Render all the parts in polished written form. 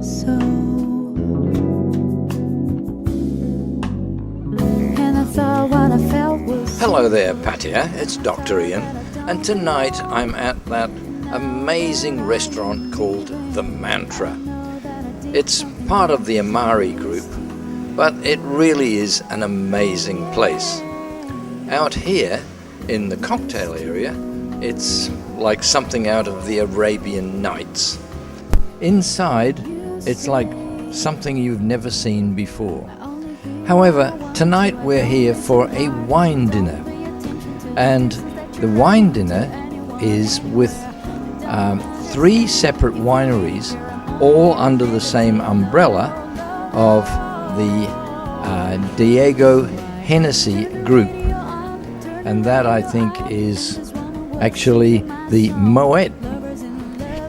so. And I thought what I felt was. Hello there, Patia. It's Dr. Ian, and tonight I'm at that amazing restaurant called The Mantra. It's part of the Amari Group, but it really is an amazing place. Out here in the cocktail area, it's like something out of the Arabian Nights. Inside, it's like something you've never seen before. However, tonight we're here for a wine dinner, and the wine dinner is with 3 separate wineries, all under the same umbrella of the Diego Hennessy Group, and that I think is actually the Moet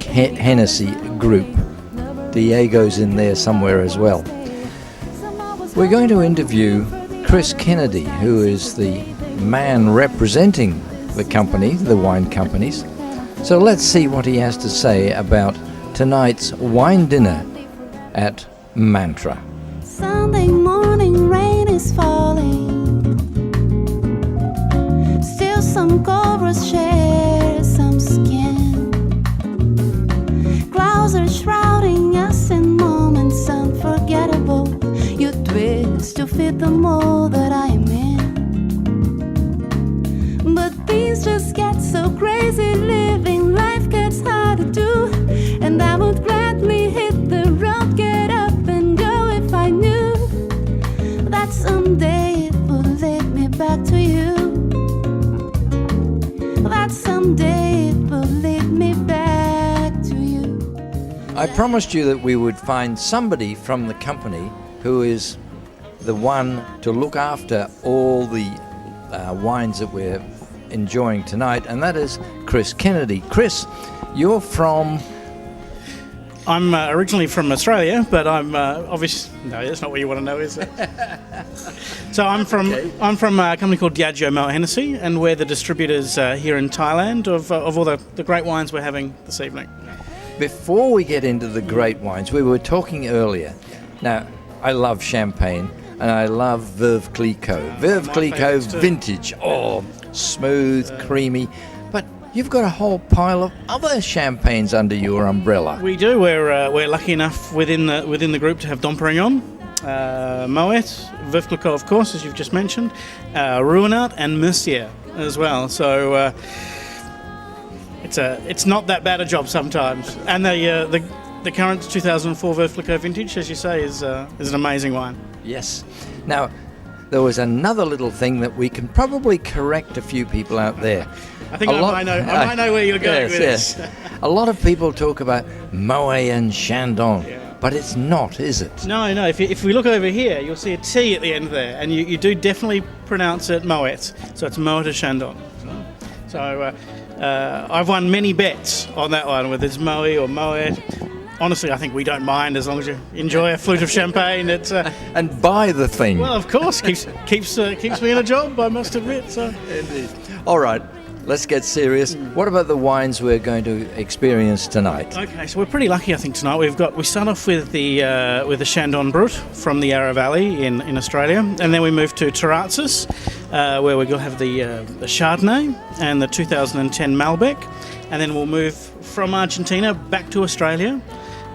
Hennessy Group. Diego's in there somewhere as well. We're going to interview Chris Kennedy, who is the man representing the company, the wine companies. So let's see what he has to say about tonight's wine dinner at Mantra. Sunday morning, rain is falling. Still some cobras share some skin. Clouds are shrouding us in moments unforgettable. You twist to fit the mold that I am in. But things just get so crazy, living life gets hard to do. And I would gladly hit the road, get up and go if I knew that someday it would lead me back to you. That someday it would lead me back to you. I promised you that we would find somebody from the company who is the one to look after all the wines that we're enjoying tonight, and that is Chris Kennedy. Chris, you're from... I'm originally from Australia, but I'm obviously... No, that's not what you want to know, is it? So I'm from a company called Diageo Moet Hennessy, and we're the distributors here in Thailand of all the great wines we're having this evening. Before we get into the great wines, we were talking earlier. Now, I love champagne, and I love Veuve Clicquot. Veuve Clicquot vintage. Oh, smooth, creamy. But you've got a whole pile of other champagnes under your umbrella. We do. We're lucky enough within the group to have Dom Perignon, Moet, Veuve Clicquot, of course, as you've just mentioned, Ruinart, and Mercier as well. So it's not that bad a job sometimes. And the current 2004 Veuve Clicquot vintage, as you say, is an amazing wine. Yes. Now, there was another little thing that we can probably correct a few people out there. I think I might know where you're going with this. A lot of people talk about Moet and Chandon, but it's not, is it? No. If we look over here, you'll see a T at the end there, and you do definitely pronounce it Moet. So it's Moet de Chandon. So I've won many bets on that one, whether it's Moet or Moet. Honestly, I think we don't mind as long as you enjoy a flute of champagne. It's and buy the thing. Well, of course, keeps me in a job, I must admit. So. Indeed. All right, let's get serious. What about the wines we're going to experience tonight? Okay, so we're pretty lucky, I think, tonight. We start off with the Chandon Brut from the Yarra Valley in Australia, and then we move to Terrazas, where we're going to have the Chardonnay and the 2010 Malbec, and then we'll move from Argentina back to Australia.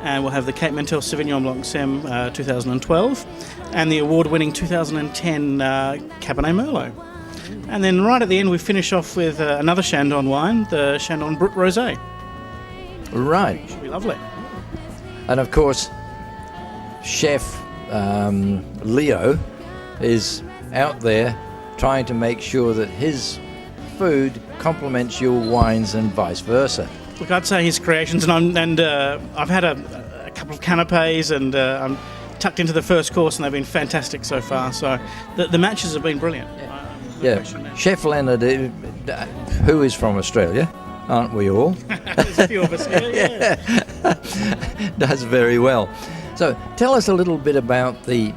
And we'll have the Cape Mentelle Sauvignon Blanc Sem 2012 and the award-winning 2010 Cabernet Merlot. And then right at the end, we finish off with another Chandon wine, the Chandon Brut Rosé. Right. Which will be lovely. And of course, Chef Leo is out there trying to make sure that his food complements your wines and vice versa. Look, I'd say his creations, and I've had a couple of canapes, and I'm tucked into the first course, and they've been fantastic so far. So the matches have been brilliant. Yeah, Chef Leonard, who is from Australia, aren't we all? There's a few of us here, yeah. Does very well. So tell us a little bit about the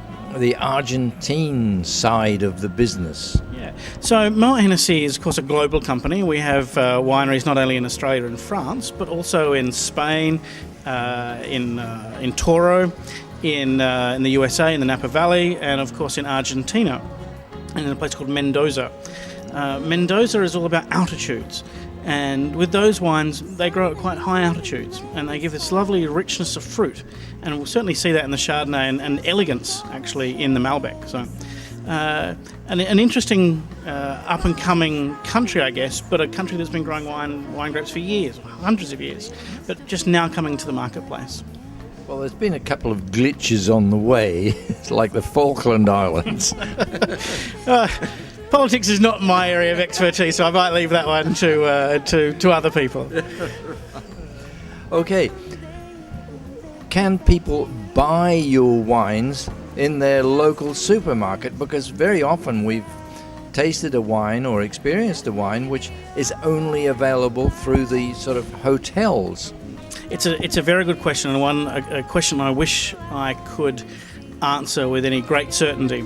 Argentine side of the business. Yeah. So Moet Hennessy is, of course, a global company. We have wineries not only in Australia and France, but also in Spain, in Toro, in the USA, in the Napa Valley, and of course in Argentina, and in a place called Mendoza. Mendoza is all about altitudes, and with those wines, they grow at quite high altitudes, and they give this lovely richness of fruit, and we'll certainly see that in the Chardonnay and elegance, actually, in the Malbec. So, an interesting up-and-coming country, I guess, but a country that's been growing wine grapes for years, hundreds of years, but just now coming to the marketplace. Well, there's been a couple of glitches on the way, like the Falkland Islands. Politics is not my area of expertise, so I might leave that one to other people. Okay. Can people buy your wines in their local supermarket? Because very often we've tasted a wine or experienced a wine which is only available through the sort of hotels. It's a very good question, and a question I wish I could answer with any great certainty.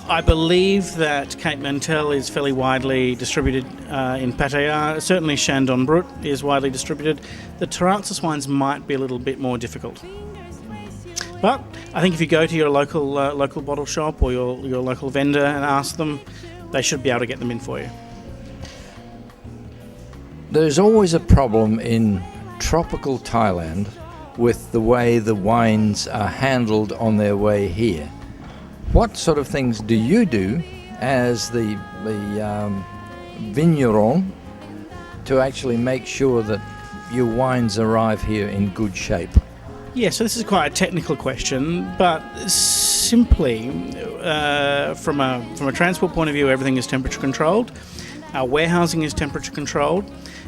I believe that Cape Mentelle is fairly widely distributed in Pattaya. Certainly Chandon Brut is widely distributed. The Terrazas wines might be a little bit more difficult. But I think if you go to your local bottle shop or your local vendor and ask them, they should be able to get them in for you. There's always a problem in tropical Thailand with the way the wines are handled on their way here. What sort of things do you do as the vigneron to actually make sure that your wines arrive here in good shape? Yeah, so this is quite a technical question, but simply from a transport point of view, everything is temperature controlled. Our warehousing is temperature controlled,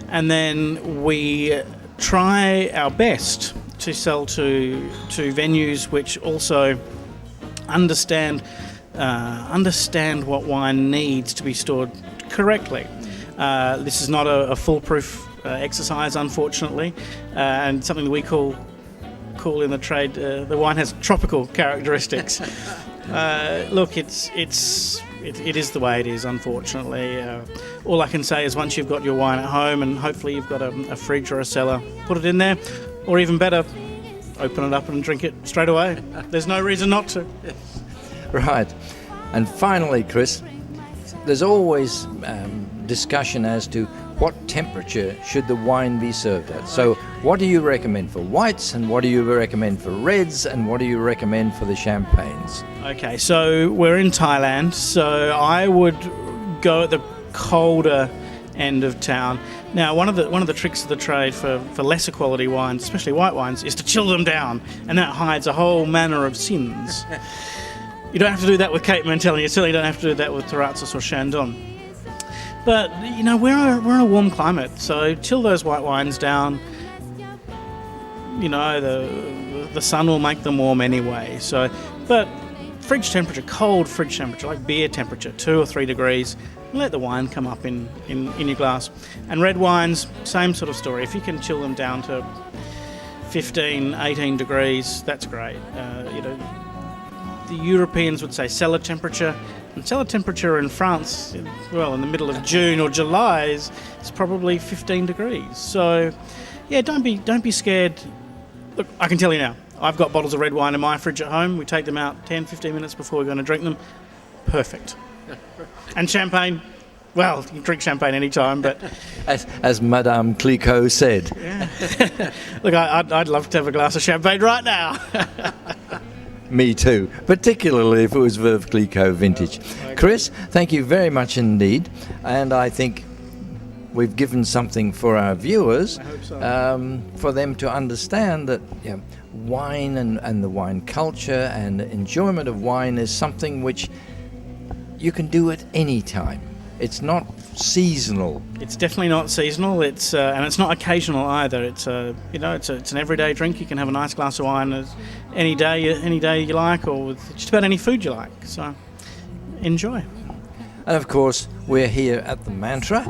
and then we try our best to sell to venues which also understand what wine needs to be stored correctly. This is not a foolproof exercise, unfortunately, and something that we call in the trade, the wine has tropical characteristics. Look, it is the way it is, unfortunately. All I can say is once you've got your wine at home, and hopefully you've got a fridge or a cellar, put it in there, or even better, open it up and drink it straight away. There's no reason not to. Right. And finally, Chris, there's always discussion as to what temperature should the wine be served at. So what do you recommend for whites, and what do you recommend for reds, and what do you recommend for the champagnes? Okay, so we're in Thailand, so I would go at the colder end of town. Now, one of the tricks of the trade for lesser quality wines, especially white wines, is to chill them down, and that hides a whole manner of sins. You don't have to do that with Cape Mentelle, and you certainly don't have to do that with Terrazas or Chandon. But, you know, we're in a warm climate, so chill those white wines down. You know, the sun will make them warm anyway. So, but fridge temperature, cold fridge temperature, like beer temperature, 2 or 3 degrees, let the wine come up in your glass. And red wines, same sort of story. If you can chill them down to 15, 18 degrees, that's great. You know, the Europeans would say cellar temperature. And cellar temperature in France, well, in the middle of June or July is probably 15 degrees. So, yeah, don't be scared. Look, I can tell you now, I've got bottles of red wine in my fridge at home. We take them out 10, 15 minutes before we're going to drink them. Perfect. And champagne, well, you can drink champagne anytime, but... As Madame Clicquot said. Yeah. Look, I'd love to have a glass of champagne right now. Me too, particularly if it was Veuve Clicquot vintage. Chris, thank you very much indeed, and I think we've given something for our viewers, I hope so. For them to understand that wine and the wine culture and enjoyment of wine is something which you can do at any time. It's not seasonal. It's definitely not seasonal. It's and it's not occasional either. It's it's an everyday drink. You can have a nice glass of wine any day you like, or with just about any food you like. So enjoy. And of course, we're here at the Mantra,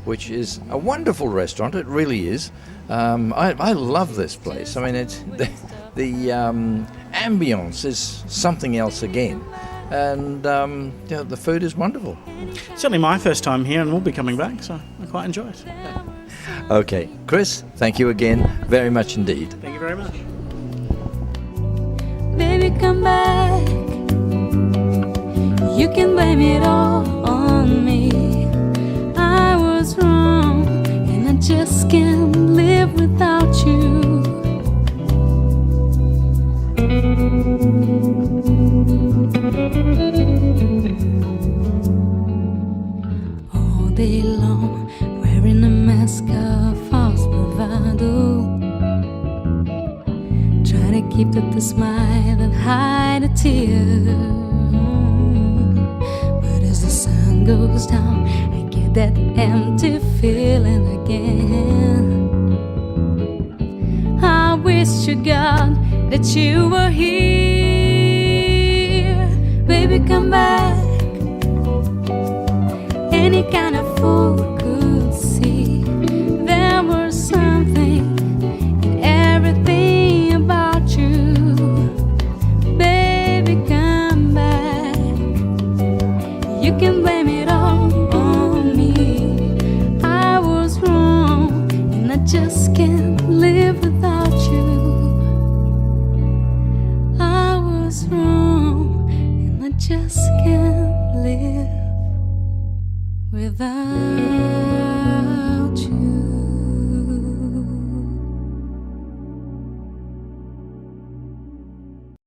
which is a wonderful restaurant. It really is. I love this place. I mean, it's the ambience is something else again. And the food is wonderful. Certainly my first time here, and we'll be coming back, so I quite enjoy it. Okay, Chris, thank you again very much indeed. Thank you very much. Baby, come back. You can blame it all on me. I was wrong, and I just can't live without you. All day long, wearing a mask of false bravado, try to keep up the smile and hide a tear. But as the sun goes down, I get that empty feeling again. I wish to God that you were here. Baby, come back. Any kind of fool could see there was something in everything about you. Baby, come back. You can blame it all on me. I was wrong, and I just can't live without you. I was wrong, and I just can't live without you.